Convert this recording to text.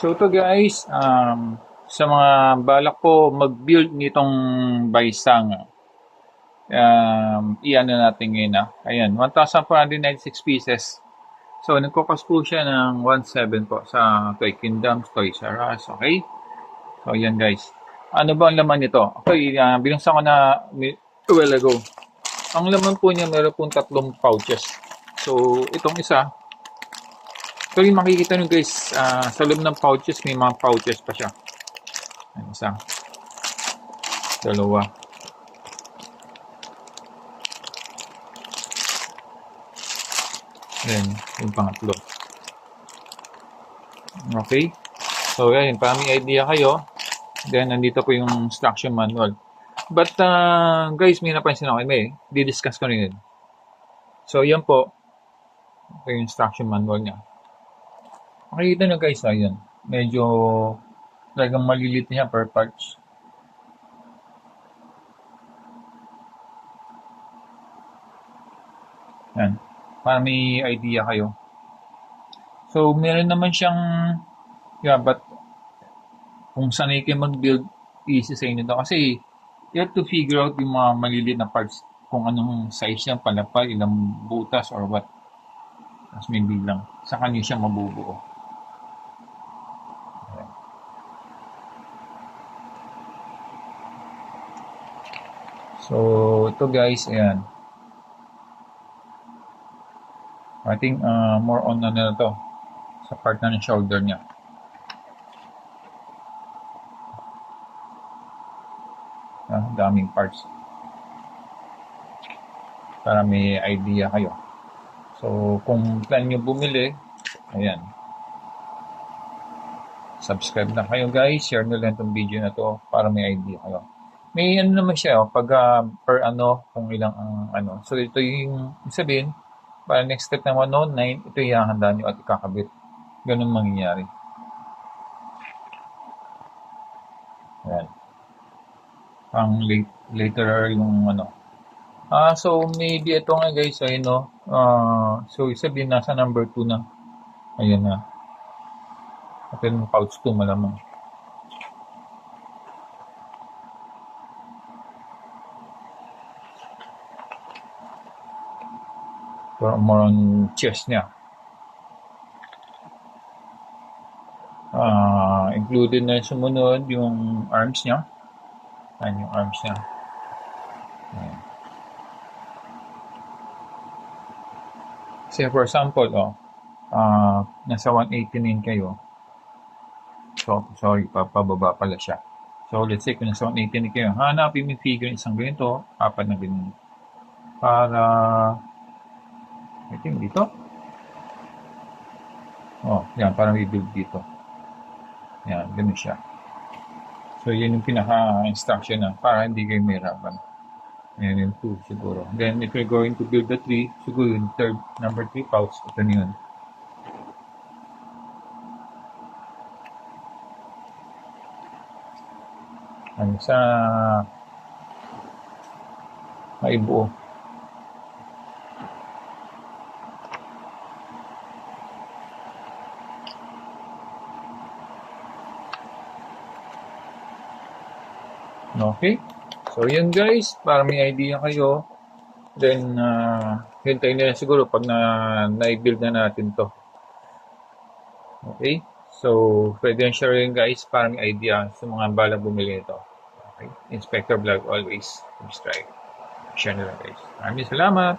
So to guys, sa mga balak po mag-build nitong Baisang, iyan na natin ngayon na. Ayan, 1,496 pieces. So nagkukos po siya ng 1,700 po sa Toy Kingdom, Toys R Us, okay? So ayan guys. Ano ba ang laman nito? Okay, binuksan ko na a while ago. Ang laman po niya meron pong 3 pouches. So itong isa, ito yung makikita nyo guys, sa loob ng pouches, may mga pouches pa siya. Ayan, isa, dalawa, ayan, yung pangatlo. Okay? So, ayan, para may idea kayo, then nandito po yung instruction manual. But, guys, may napansin ako, may, di-discuss ko rin yun. So, yan po, ito yung instruction manual niya. Makikita nyo guys, ayan, medyo talagang malilit niya per parts. Yan, para may idea kayo. So, meron naman siyang, yeah, but kung sanay kayo mag-build, easy sa inyo daw. Kasi, you have to figure out yung mga maliliit na parts, kung anong size niya, palapal, ilang butas, or what. Tapos may bilang. Sa kanya siya mabubuo. Ayan. So, ito guys, ayan. I think more on na to sa part na ng shoulder niya. Daming parts. Para may idea kayo. So, kung plan nyo bumili, ayan. Subscribe na kayo guys. Share nyo lang itong video na to para may idea kayo. May ano naman siya, pag per ano, kung ilang ano. So, ito yung sabihin, para next step na 109, ito yung hahanda nyo at ikakabit. Ganun mangyayari. Ayan. Pang later yung ano. So maybe ito nga guys, ayun no. So sabihin nasa number 2 na. Ayun na. At yung pouch 2 malamang. So, more on chest niya. Included na sumunod yung arms niya. Ayan yung arms niya. Ayan. Say for example, nasa 189 kayo. So, sorry, papababa pala siya. So, let's say kung nasa 189 kayo, hanapin mo yung figure isang ganito, 4 na ganito. Para, I think dito. Yan, para may build dito. Yan, ganun siya. So, yun yung pinaka-instruction na para hindi kayo mahirapan. Ayan yung 2 siguro. Then, if you're going to build the 3, siguro yung number 3 pouch, ito na yun. Ano sa maibuo. Okay? So, yun guys, para may idea kayo. Then, hintayin nila siguro pag na-build na natin to. Okay? So, pwede yung share yun guys para may idea sa mga balang bumili ito. Okay? Inspector Vlog always subscribe. Share nila guys. Maraming salamat!